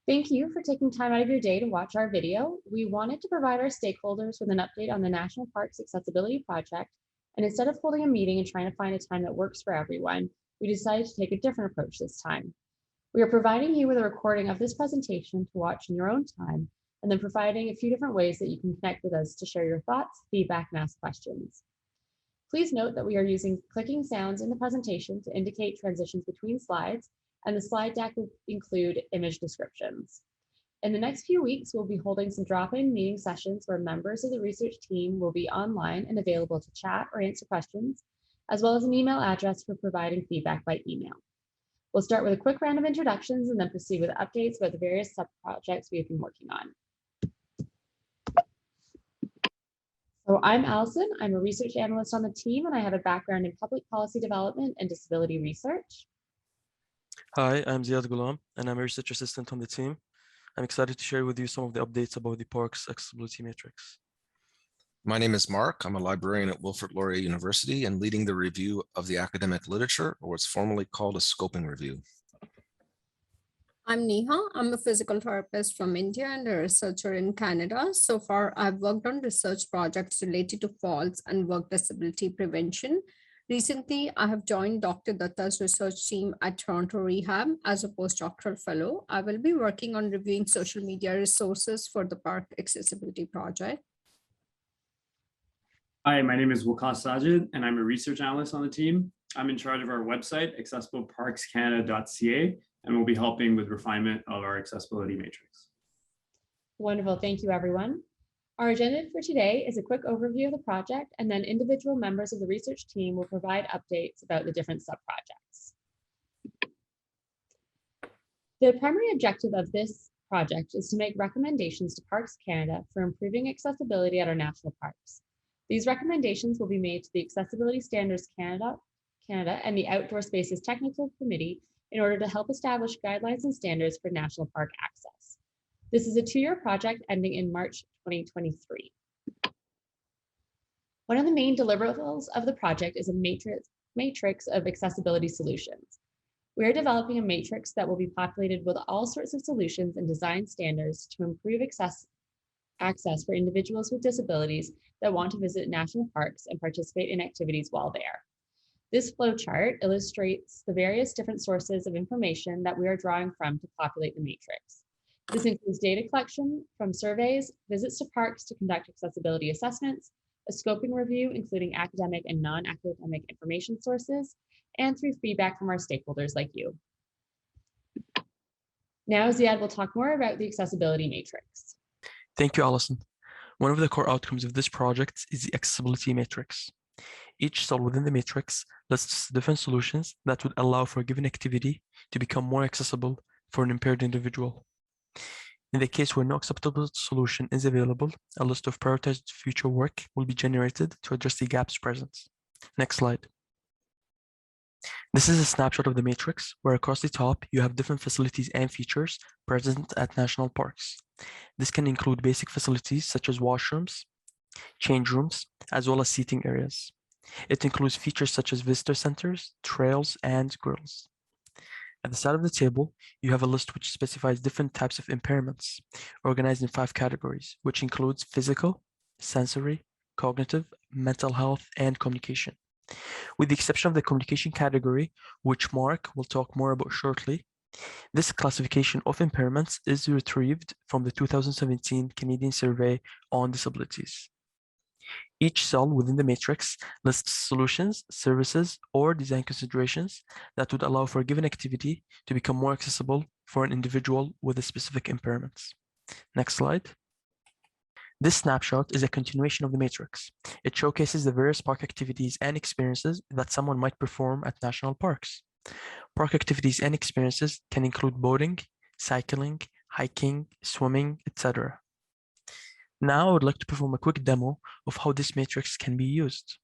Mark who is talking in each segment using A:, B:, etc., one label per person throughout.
A: Thank you for taking time out of your day to watch our video. We wanted to provide our stakeholders with an update on the National Parks Accessibility Project, and instead of holding a meeting and trying to find a time that works for everyone, we decided to take a different approach this time. We are providing you with a recording of this presentation to watch in your own time, and then providing a few different ways that you can connect with us to share your thoughts, feedback, and ask questions. Please note that we are using clicking sounds in the presentation to indicate transitions between slides, and the slide deck will include image descriptions. In the next few weeks, we'll be holding some drop-in meeting sessions where members of the research team will be online and available to chat or answer questions, as well as an email address for providing feedback by email. We'll start with a quick round of introductions and then proceed with updates about the various sub-projects we have been working on. So I'm Allison. I'm a research analyst on the team, and I have a background in public policy development and disability research.
B: Hi, I'm Ziad Ghulam, and I'm a research assistant on the team. I'm excited to share with you some of the updates about the park's accessibility matrix.
C: My name is Mark. I'm a librarian at Wilfrid Laurier University and leading the review of the academic literature, or what's formally called a scoping review.
D: I'm Neha. I'm a physical therapist from India and a researcher in Canada. So far, I've worked on research projects related to falls and work disability prevention. Recently, I have joined Dr. Datta's research team at Toronto Rehab as a postdoctoral fellow. I will be working on reviewing social media resources for the park accessibility project.
E: Hi, my name is Waqas Sajid, and I'm a research analyst on the team. I'm in charge of our website, accessibleparkscanada.ca, and we'll be helping with refinement of our accessibility matrix.
A: Wonderful, thank you everyone. Our agenda for today is a quick overview of the project, and then individual members of the research team will provide updates about the different sub-projects. The primary objective of this project is to make recommendations to Parks Canada for improving accessibility at our national parks. These recommendations will be made to the Accessibility Standards Canada and the Outdoor Spaces Technical Committee in order to help establish guidelines and standards for national park access. This is a 2-year project ending in March 2023. One of the main deliverables of the project is a matrix of accessibility solutions. We are developing a matrix that will be populated with all sorts of solutions and design standards to improve access for individuals with disabilities that want to visit national parks and participate in activities while there. This flowchart illustrates the various different sources of information that we are drawing from to populate the matrix. This includes data collection from surveys, visits to parks to conduct accessibility assessments, a scoping review, including academic and non-academic information sources, and through feedback from our stakeholders like you. Now, Ziad will talk more about the accessibility matrix.
B: Thank you, Allison. One of the core outcomes of this project is the accessibility matrix. Each cell within the matrix lists different solutions that would allow for a given activity to become more accessible for an impaired individual. In the case where no acceptable solution is available, a list of prioritized future work will be generated to address the gaps present. Next slide. This is a snapshot of the matrix where across the top you have different facilities and features present at national parks. This can include basic facilities such as washrooms, change rooms, as well as seating areas. It includes features such as visitor centers, trails, and grills. At the side of the table, you have a list which specifies different types of impairments, organized in 5 categories, which includes physical, sensory, cognitive, mental health, and communication. With the exception of the communication category, which Mark will talk more about shortly, this classification of impairments is retrieved from the 2017 Canadian Survey on Disabilities. Each cell within the matrix lists solutions, services, or design considerations that would allow for a given activity to become more accessible for an individual with a specific impairment. Next slide. This snapshot is a continuation of the matrix. It showcases the various park activities and experiences that someone might perform at national parks. Park activities and experiences can include boating, cycling, hiking, swimming, etc. Now I would like to perform a quick demo of how this matrix can be used.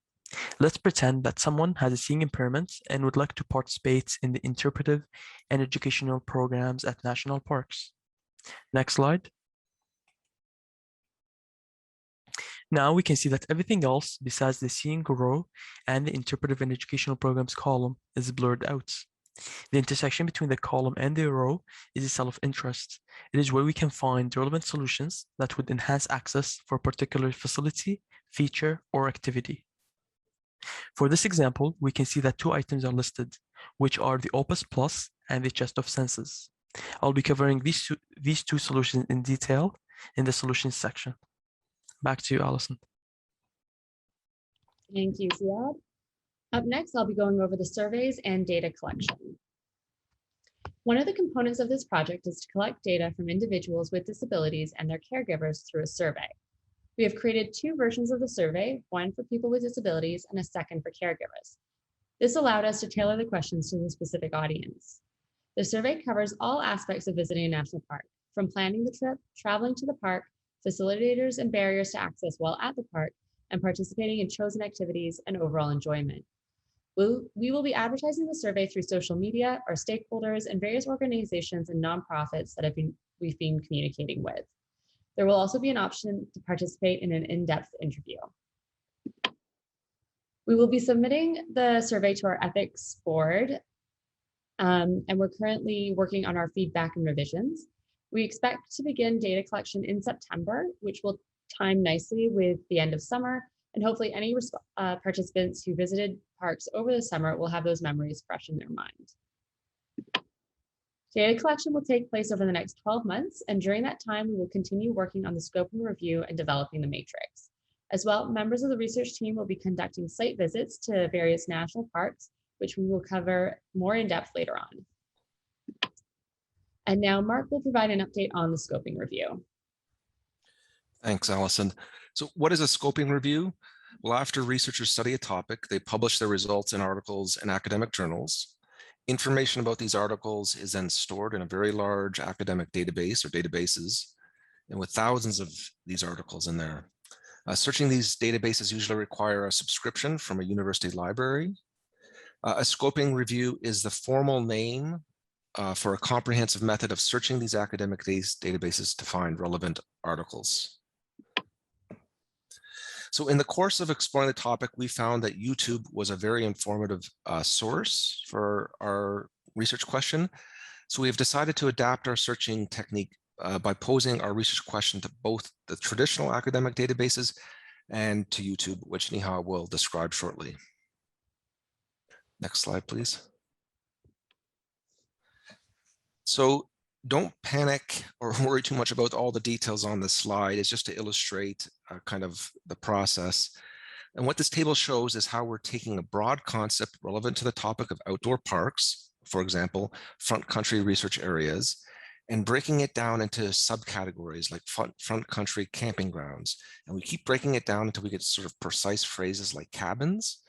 B: Let's pretend that someone has a seeing impairment and would like to participate in the interpretive and educational programs at national parks. Next slide. Now we can see that everything else besides the seeing row and the interpretive and educational programs column is blurred out. The intersection between the column and the row is a cell of interest. It is where we can find relevant solutions that would enhance access for a particular facility, feature, or activity. For this example, we can see that two items are listed, which are the Opus Plus and the chest of senses. I'll be covering these two solutions in detail in the solutions section. Back to you, Alison.
A: Thank you, Ziad. Up next, I'll be going over the surveys and data collection. One of the components of this project is to collect data from individuals with disabilities and their caregivers through a survey. We have created two versions of the survey, one for people with disabilities and a second for caregivers. This allowed us to tailor the questions to the specific audience. The survey covers all aspects of visiting a national park, from planning the trip, traveling to the park, facilitators and barriers to access while at the park, and participating in chosen activities and overall enjoyment. We will be advertising the survey through social media, our stakeholders, and various organizations and nonprofits that we've been communicating with. There will also be an option to participate in an in-depth interview. We will be submitting the survey to our ethics board, and we're currently working on our feedback and revisions. We expect to begin data collection in September, which will time nicely with the end of summer, and hopefully any participants who visited parks over the summer will have those memories fresh in their mind. Data collection will take place over the next 12 months, and during that time, we will continue working on the scope and review and developing the matrix. As well, members of the research team will be conducting site visits to various national parks, which we will cover more in depth later on. And now Mark will provide an update on the scoping review.
C: Thanks, Allison. So what is a scoping review? Well, after researchers study a topic, they publish their results in articles in academic journals. Information about these articles is then stored in a very large academic database or databases, and with thousands of these articles in there. Searching these databases usually require a subscription from a university library. A scoping review is the formal name for a comprehensive method of searching these academic databases to find relevant articles. So in the course of exploring the topic, we found that YouTube was a very informative source for our research question. So we have decided to adapt our searching technique by posing our research question to both the traditional academic databases and to YouTube, which Neha will describe shortly. Next slide, please. So don't panic or worry too much about all the details on this slide. It's just to illustrate kind of the process. And what this table shows is how we're taking a broad concept relevant to the topic of outdoor parks, for example, front country research areas, and breaking it down into subcategories like front country camping grounds. And we keep breaking it down until we get sort of precise phrases like cabins.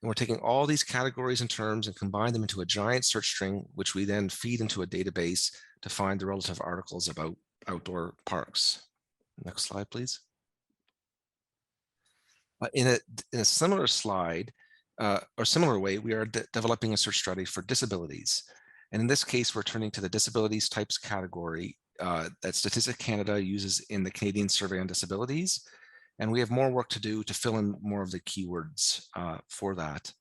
C: And we're taking all these categories and terms and combine them into a giant search string, which we then feed into a database to find the relative articles about outdoor parks. Next slide, please. In a similar slide, or similar way, we are developing a search strategy for disabilities. And in this case, we're turning to the disabilities types category that Statistics Canada uses in the Canadian Survey on Disabilities. And we have more work to do to fill in more of the keywords for that.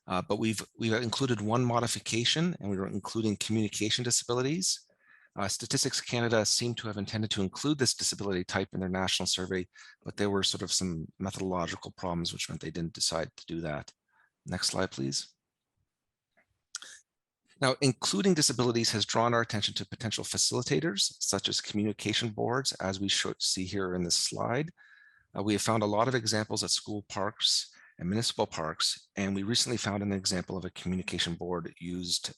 C: But we've included one modification, and we were including communication disabilities. Statistics Canada seemed to have intended to include this disability type in their national survey, but there were sort of some methodological problems, which meant they didn't decide to do that. Next slide, please. Now, including disabilities has drawn our attention to potential facilitators, such as communication boards, as we should see here in this slide. We have found a lot of examples at school parks and municipal parks, and we recently found an example of a communication board used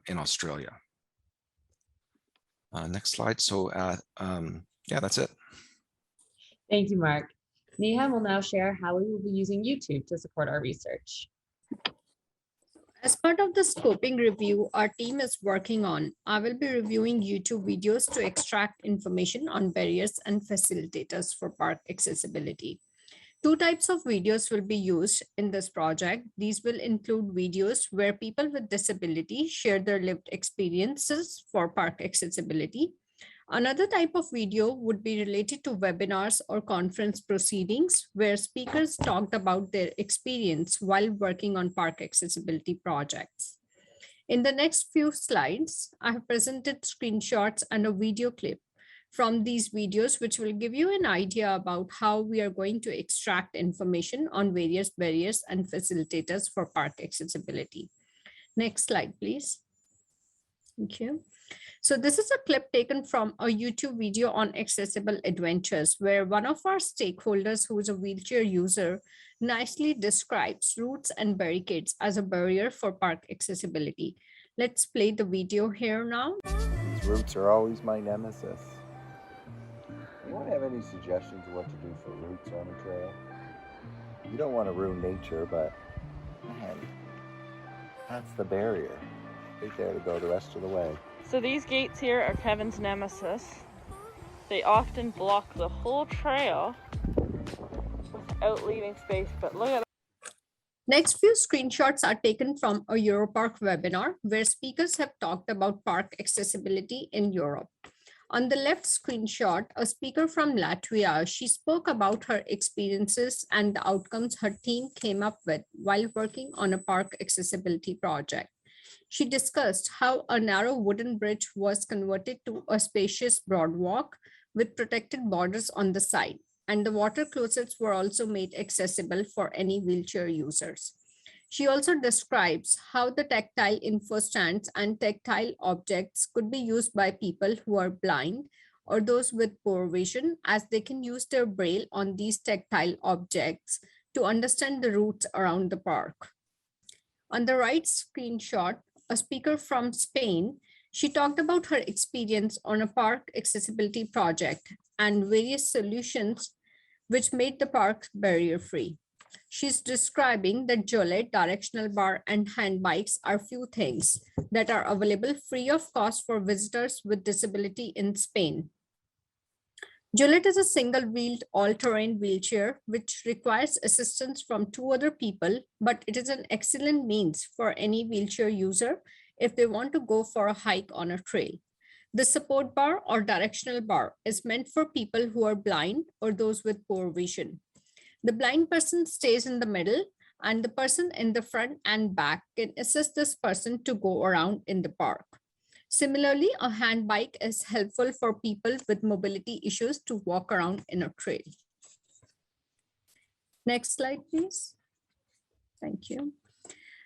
C: in Australia. Next slide. So yeah, that's it.
A: Thank you, Mark. Neha will now share how we will be using YouTube to support our research.
D: As part of the scoping review our team is working on, I will be reviewing YouTube videos to extract information on barriers and facilitators for park accessibility. Two types of videos will be used in this project. These will include videos where people with disability share their lived experiences for park accessibility. Another type of video would be related to webinars or conference proceedings where speakers talked about their experience while working on park accessibility projects. In the next few slides, I have presented screenshots and a video clip from these videos, which will give you an idea about how we are going to extract information on various barriers and facilitators for park accessibility. Next slide, please. Thank you. So this is a clip taken from a YouTube video on accessible adventures, where one of our stakeholders, who is a wheelchair user, nicely describes routes and barricades as a barrier for park accessibility. Let's play the video here now.
F: These routes are always my nemesis. Anyone have any suggestions of what to do for routes on a trail? You don't want to ruin nature, but man, that's the barrier. Right there to go the rest of the way.
G: So these gates here are Kevin's nemesis. They often block the whole trail without leaving space, but look at that.
D: Next few screenshots are taken from a Europark webinar where speakers have talked about park accessibility in Europe. On the left screenshot, a speaker from Latvia, she spoke about her experiences and the outcomes her team came up with while working on a park accessibility project. She discussed how a narrow wooden bridge was converted to a spacious boardwalk with protected borders on the side, and the water closets were also made accessible for any wheelchair users. She also describes how the tactile info stands and tactile objects could be used by people who are blind or those with poor vision, as they can use their braille on these tactile objects to understand the routes around the park. On the right screenshot, a speaker from Spain, she talked about her experience on a park accessibility project and various solutions which made the park barrier-free. She's describing that Jolet, directional bar, and hand bikes are few things that are available free of cost for visitors with disability in Spain. Jolet is a single-wheeled all-terrain wheelchair which requires assistance from two other people, but it is an excellent means for any wheelchair user if they want to go for a hike on a trail. The support bar or directional bar is meant for people who are blind or those with poor vision. The blind person stays in the middle, and the person in the front and back can assist this person to go around in the park. Similarly, a hand bike is helpful for people with mobility issues to walk around in a trail. Next slide, please. Thank you.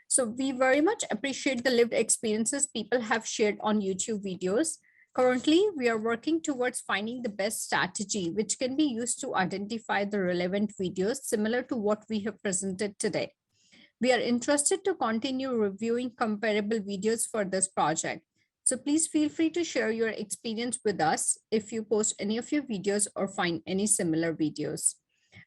D: So we very much appreciate the lived experiences people have shared on YouTube videos. Currently, we are working towards finding the best strategy which can be used to identify the relevant videos similar to what we have presented today. We are interested to continue reviewing comparable videos for this project. So please feel free to share your experience with us if you post any of your videos or find any similar videos.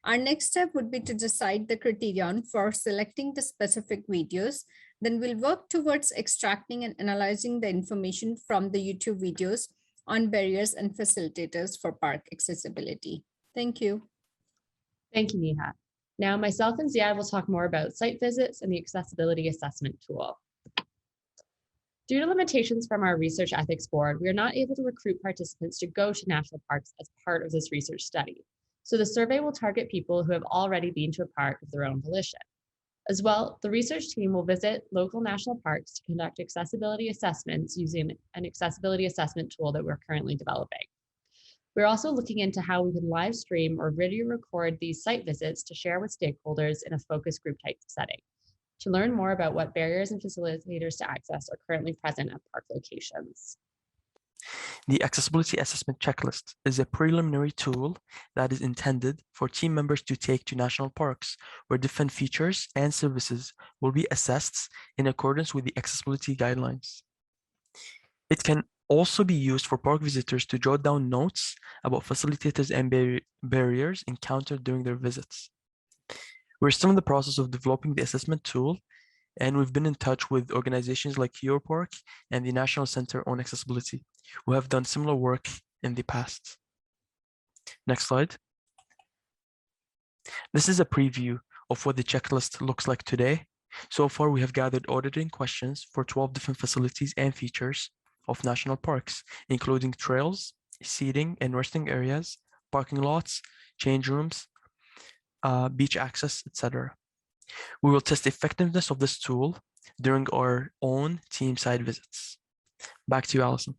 D: Our next step would be to decide the criterion for selecting the specific videos. Then we'll work towards extracting and analyzing the information from the YouTube videos on barriers and facilitators for park accessibility. Thank you.
A: Thank you, Neha. Now, myself and Ziad will talk more about site visits and the accessibility assessment tool. Due to limitations from our research ethics board, we are not able to recruit participants to go to national parks as part of this research study. So the survey will target people who have already been to a park of their own volition. As well, the research team will visit local national parks to conduct accessibility assessments using an accessibility assessment tool that we're currently developing. We're also looking into how we can live stream or video record these site visits to share with stakeholders in a focus group type setting, to learn more about what barriers and facilitators to access are currently present at park locations.
B: The Accessibility Assessment Checklist is a preliminary tool that is intended for team members to take to national parks, where different features and services will be assessed in accordance with the accessibility guidelines. It can also be used for park visitors to jot down notes about facilitators and barriers encountered during their visits. We're still in the process of developing the assessment tool, and we've been in touch with organizations like Europark and the National Center on Accessibility, who have done similar work in the past. Next slide. This is a preview of what the checklist looks like today. So far, we have gathered auditing questions for 12 different facilities and features of national parks, including trails, seating and resting areas, parking lots, change rooms, beach access, etc. We will test the effectiveness of this tool during our own team site visits. Back to you, Allison.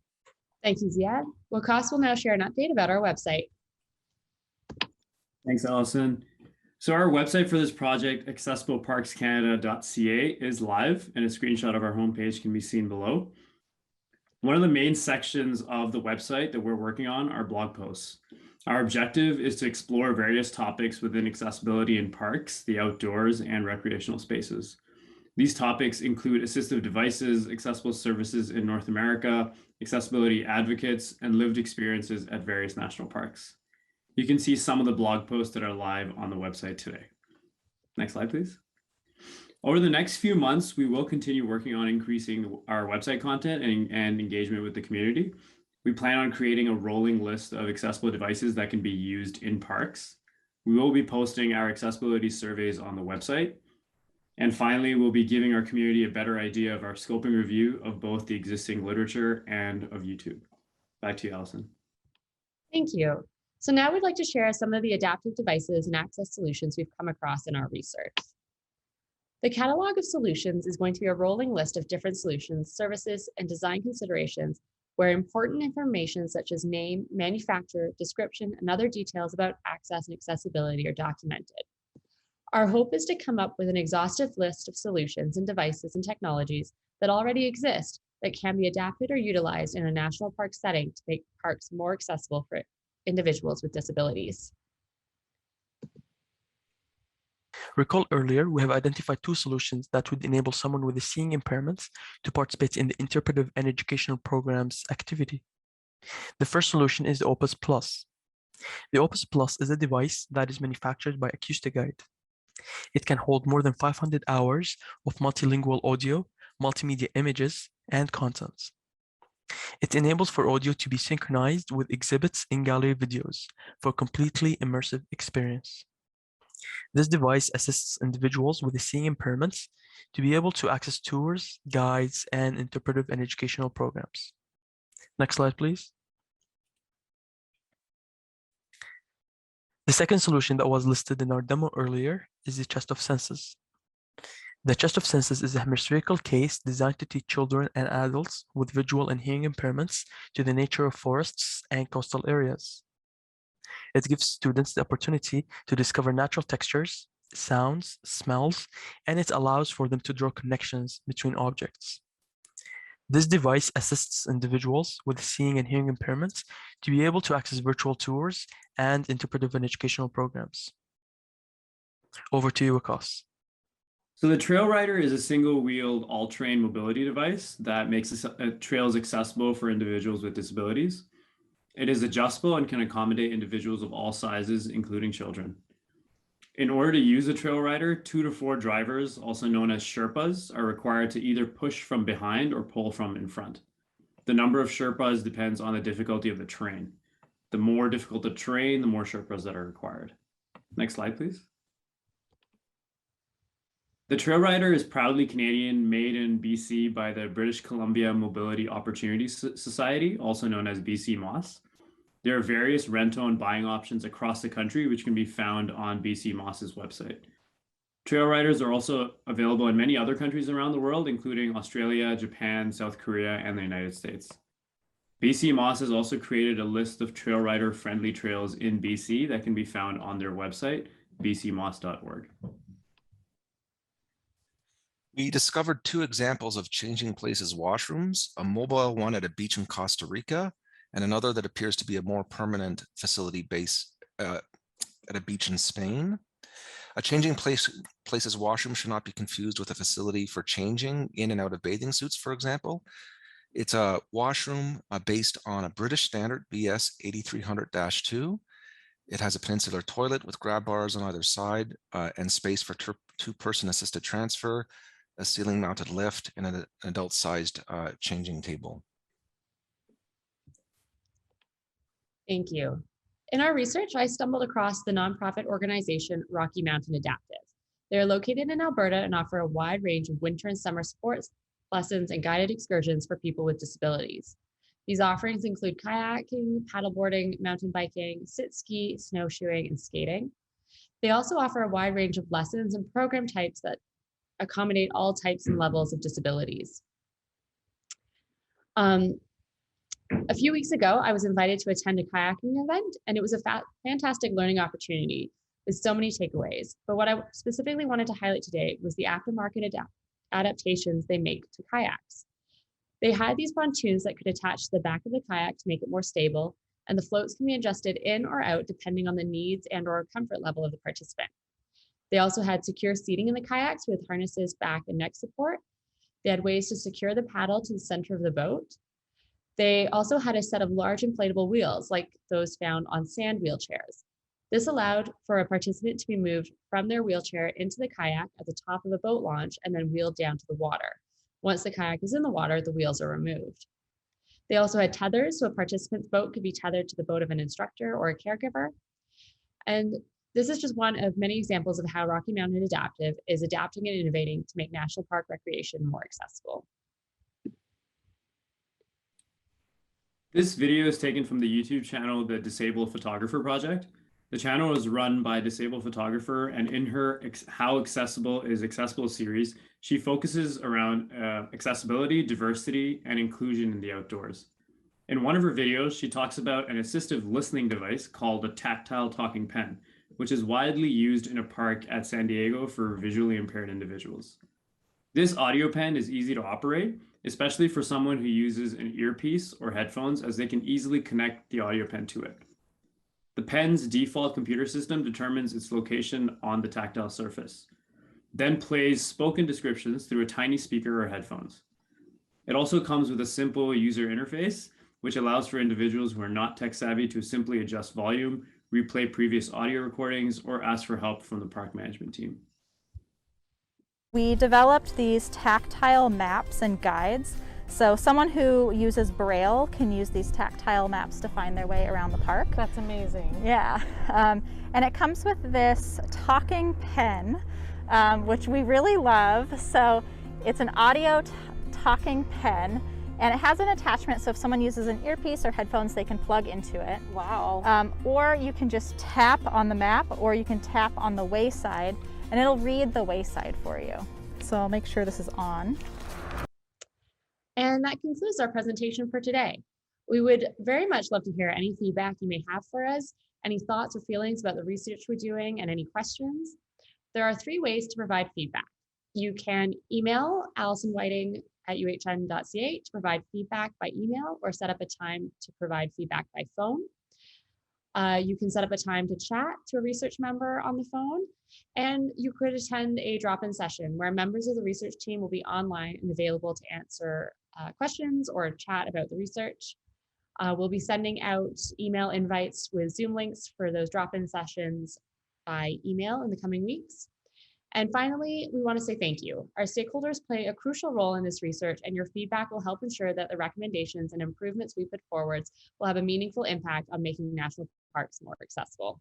A: Thank you, Ziad. Wakas will now share an update about our website.
E: Thanks, Allison. So our website for this project, accessibleparkscanada.ca, is live, and a screenshot of our homepage can be seen below. One of the main sections of the website that we're working on are blog posts. Our objective is to explore various topics within accessibility in parks, the outdoors, and recreational spaces. These topics include assistive devices, accessible services in North America, accessibility advocates, and lived experiences at various national parks. You can see some of the blog posts that are live on the website today. Next slide, please. Over the next few months, we will continue working on increasing our website content and engagement with the community. We plan on creating a rolling list of accessible devices that can be used in parks. We will be posting our accessibility surveys on the website. And finally, we'll be giving our community a better idea of our scoping review of both the existing literature and of YouTube. Back to you, Allison.
A: Thank you. So now we'd like to share some of the adaptive devices and access solutions we've come across in our research. The catalog of solutions is going to be a rolling list of different solutions, services, and design considerations where important information such as name, manufacturer, description, and other details about access and accessibility are documented. Our hope is to come up with an exhaustive list of solutions and devices and technologies that already exist that can be adapted or utilized in a national park setting to make parks more accessible for individuals with disabilities.
B: Recall earlier, we have identified two solutions that would enable someone with seeing impairments to participate in the interpretive and educational programs activity. The first solution is the Opus Plus. The Opus Plus is a device that is manufactured by Acoustiguide. It can hold more than 500 hours of multilingual audio, multimedia images, and contents. It enables for audio to be synchronized with exhibits in gallery videos for a completely immersive experience. This device assists individuals with seeing impairments to be able to access tours, guides, and interpretive and educational programs. Next slide, please. The second solution that was listed in our demo earlier is the Chest of Senses. The Chest of Senses is a hemispherical case designed to teach children and adults with visual and hearing impairments to the nature of forests and coastal areas. It gives students the opportunity to discover natural textures, sounds, smells, and it allows for them to draw connections between objects. This device assists individuals with seeing and hearing impairments to be able to access virtual tours and interpretive and educational programs. Over to you, Wakas.
E: So the Trail Rider is a single-wheeled all-terrain mobility device that makes trails accessible for individuals with disabilities. It is adjustable and can accommodate individuals of all sizes, including children. In order to use a Trail Rider, 2 to 4 drivers, also known as Sherpas, are required to either push from behind or pull from in front. The number of Sherpas depends on the difficulty of the terrain. The more difficult the terrain, the more Sherpas that are required. Next slide, please. The Trail Rider is proudly Canadian, made in BC by the British Columbia Mobility Opportunities Society, also known as BC MOS. There are various rental and buying options across the country, which can be found on BC MOS's website. Trail Riders are also available in many other countries around the world, including Australia, Japan, South Korea, and the United States. BC MOS has also created a list of Trail Rider friendly trails in BC that can be found on their website, bcmos.org.
C: We discovered 2 examples of changing places washrooms, a mobile one at a beach in Costa Rica, and another that appears to be a more permanent facility base at a beach in Spain. A changing places washroom should not be confused with a facility for changing in and out of bathing suits, for example. It's a washroom based on a British standard, BS 8300-2. It has a peninsular toilet with grab bars on either side and space for 2-person assisted transfer, a ceiling mounted lift, and an adult sized changing table.
A: Thank you. In our research, I stumbled across the nonprofit organization Rocky Mountain Adaptive. They are located in Alberta and offer a wide range of winter and summer sports, lessons, and guided excursions for people with disabilities. These offerings include kayaking, paddleboarding, mountain biking, sit ski, snowshoeing, and skating. They also offer a wide range of lessons and program types that accommodate all types and levels of disabilities. A few weeks ago, I was invited to attend a kayaking event, and it was a fantastic learning opportunity with so many takeaways. But what I specifically wanted to highlight today was the aftermarket adaptations they make to kayaks. They had these pontoons that could attach to the back of the kayak to make it more stable, and the floats can be adjusted in or out depending on the needs and/or comfort level of the participant. They also had secure seating in the kayaks with harnesses, back and neck support. They had ways to secure the paddle to the center of the boat. They also had a set of large inflatable wheels like those found on sand wheelchairs. This allowed for a participant to be moved from their wheelchair into the kayak at the top of a boat launch and then wheeled down to the water. Once the kayak is in the water, the wheels are removed. They also had tethers, so a participant's boat could be tethered to the boat of an instructor or a caregiver. And this is just one of many examples of how Rocky Mountain Adaptive is adapting and innovating to make national park recreation more accessible.
E: This video is taken from the YouTube channel, The Disabled Photographer Project. The channel is run by a disabled photographer, and in her How Accessible is Accessible series, she focuses around accessibility, diversity, and inclusion in the outdoors. In one of her videos, she talks about an assistive listening device called a tactile talking pen, which is widely used in a park at San Diego for visually impaired individuals. This audio pen is easy to operate, especially for someone who uses an earpiece or headphones, as they can easily connect the audio pen to it. The pen's default computer system determines its location on the tactile surface, then plays spoken descriptions through a tiny speaker or headphones. It also comes with a simple user interface, which allows for individuals who are not tech savvy to simply adjust volume, replay previous audio recordings, or ask for help from the park management team.
H: We developed these tactile maps and guides. So someone who uses Braille can use these tactile maps to find their way around the park.
G: That's amazing.
H: Yeah, and it comes with this talking pen, which we really love. So it's an audio talking pen, and it has an attachment, so if someone uses an earpiece or headphones, they can plug into it.
G: Wow.
H: Or you can just tap on the map, or you can tap on the wayside, and it'll read the wayside for you. So I'll make sure this is on.
A: And that concludes our presentation for today. We would very much love to hear any feedback you may have for us, any thoughts or feelings about the research we're doing, and any questions. There are 3 ways to provide feedback. You can email alisonwhiting@uhn.ca to provide feedback by email, or set up a time to provide feedback by phone. You can set up a time to chat to a research member on the phone, and you could attend a drop-in session where members of the research team will be online and available to answer questions or chat about the research. We'll be sending out email invites with Zoom links for those drop-in sessions by email in the coming weeks. And finally, we want to say thank you. Our stakeholders play a crucial role in this research, and your feedback will help ensure that the recommendations and improvements we put forward will have a meaningful impact on making national parks more accessible.